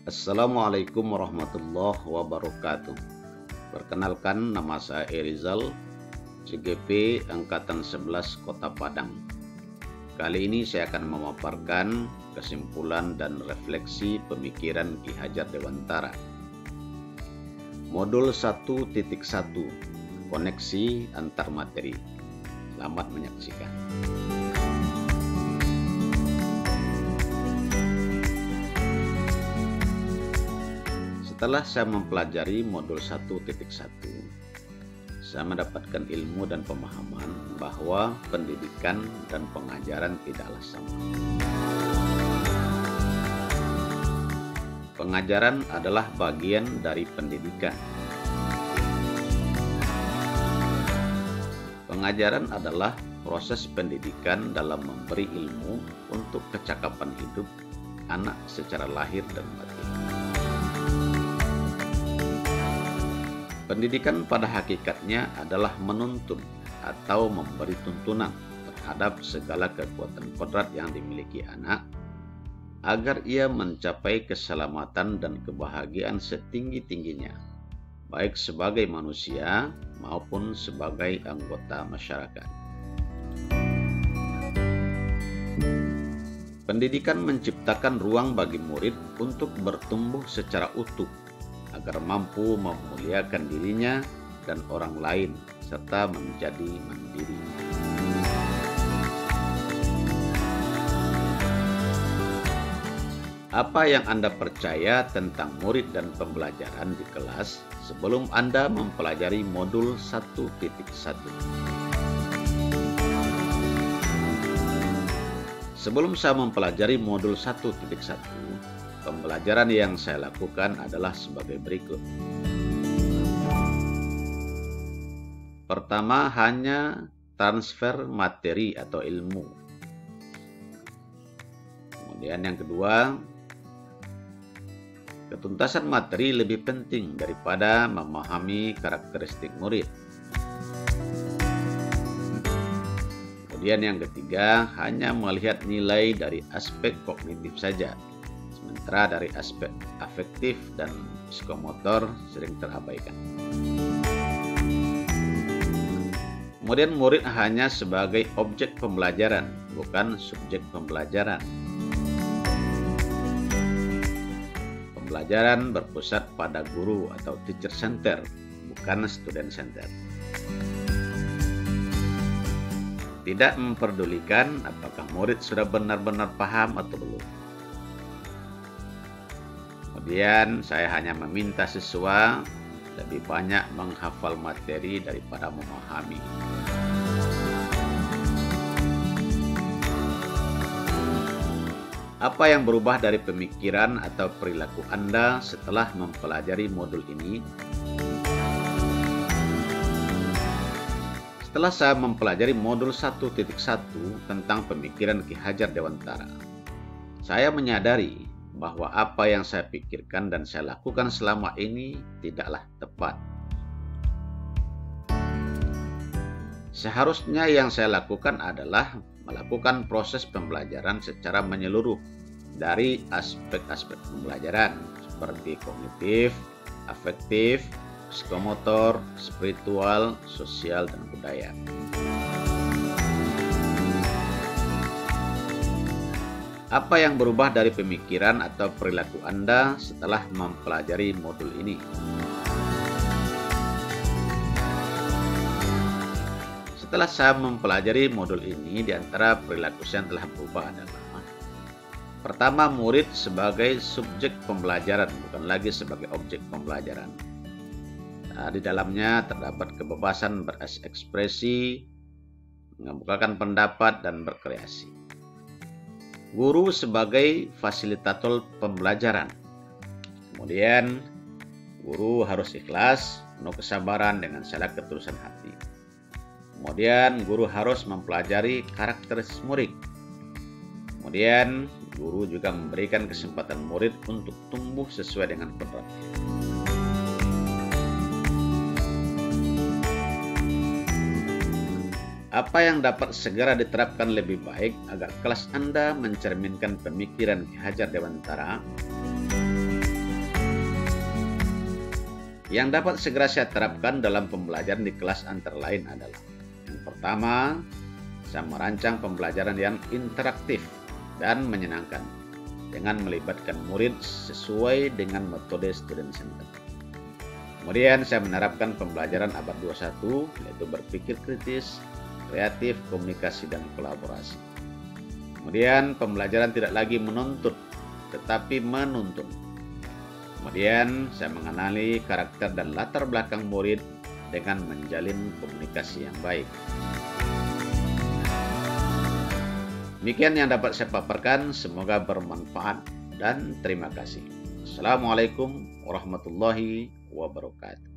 Assalamualaikum warahmatullahi wabarakatuh. Perkenalkan, nama saya Erizal, CGP Angkatan 11 Kota Padang. Kali ini saya akan memaparkan kesimpulan dan refleksi pemikiran Ki Hajar Dewantara. Modul 1.1, koneksi antar materi. Selamat menyaksikan. Setelah saya mempelajari modul 1.1, saya mendapatkan ilmu dan pemahaman bahwa pendidikan dan pengajaran tidaklah sama. Pengajaran adalah bagian dari pendidikan. Pengajaran adalah proses pendidikan dalam memberi ilmu untuk kecakapan hidup anak secara lahir dan batin. Pendidikan pada hakikatnya adalah menuntun atau memberi tuntunan terhadap segala kekuatan kodrat yang dimiliki anak agar ia mencapai keselamatan dan kebahagiaan setinggi-tingginya, baik sebagai manusia maupun sebagai anggota masyarakat. Pendidikan menciptakan ruang bagi murid untuk bertumbuh secara utuh, agar mampu memuliakan dirinya dan orang lain, serta menjadi mandiri. Apa yang Anda percaya tentang murid dan pembelajaran di kelas sebelum Anda mempelajari modul 1.1? Sebelum saya mempelajari modul 1.1, pembelajaran yang saya lakukan adalah sebagai berikut. Pertama, hanya transfer materi atau ilmu. Kemudian yang kedua, ketuntasan materi lebih penting daripada memahami karakteristik murid. Kemudian yang ketiga, hanya melihat nilai dari aspek kognitif saja, sementara dari aspek afektif dan psikomotor sering terabaikan. Kemudian murid hanya sebagai objek pembelajaran, bukan subjek pembelajaran. Pembelajaran berpusat pada guru atau teacher center, bukan student center. Tidak memperdulikan apakah murid sudah benar-benar paham atau belum. Kemudian saya hanya meminta siswa lebih banyak menghafal materi daripada memahami. Apa yang berubah dari pemikiran atau perilaku Anda setelah mempelajari modul ini? Setelah saya mempelajari modul 1.1 tentang pemikiran Ki Hajar Dewantara, saya menyadari bahwa apa yang saya pikirkan dan saya lakukan selama ini tidaklah tepat. Seharusnya yang saya lakukan adalah melakukan proses pembelajaran secara menyeluruh dari aspek-aspek pembelajaran seperti kognitif, afektif, psikomotor, spiritual, sosial, dan budaya. Apa yang berubah dari pemikiran atau perilaku Anda setelah mempelajari modul ini? Setelah saya mempelajari modul ini, di antara perilaku saya yang telah berubah adalah: pertama, murid sebagai subjek pembelajaran, bukan lagi sebagai objek pembelajaran. Di dalamnya terdapat kebebasan berekspresi, mengemukakan pendapat, dan berkreasi. Guru sebagai fasilitator pembelajaran. Kemudian, guru harus ikhlas, penuh kesabaran dengan segala ketulusan hati. Kemudian, guru harus mempelajari karakteristik murid. Kemudian, guru juga memberikan kesempatan murid untuk tumbuh sesuai dengan kodratnya. Apa yang dapat segera diterapkan lebih baik agar kelas Anda mencerminkan pemikiran Ki Hajar Dewantara? Yang dapat segera saya terapkan dalam pembelajaran di kelas antara lain adalah: yang pertama, saya merancang pembelajaran yang interaktif dan menyenangkan dengan melibatkan murid sesuai dengan metode student center. Kemudian saya menerapkan pembelajaran abad 21, yaitu berpikir kritis, kreatif, komunikasi, dan kolaborasi. Kemudian pembelajaran tidak lagi menuntut, tetapi menuntun. Kemudian saya mengenali karakter dan latar belakang murid dengan menjalin komunikasi yang baik. Demikian yang dapat saya paparkan, semoga bermanfaat dan terima kasih. Assalamualaikum warahmatullahi wabarakatuh.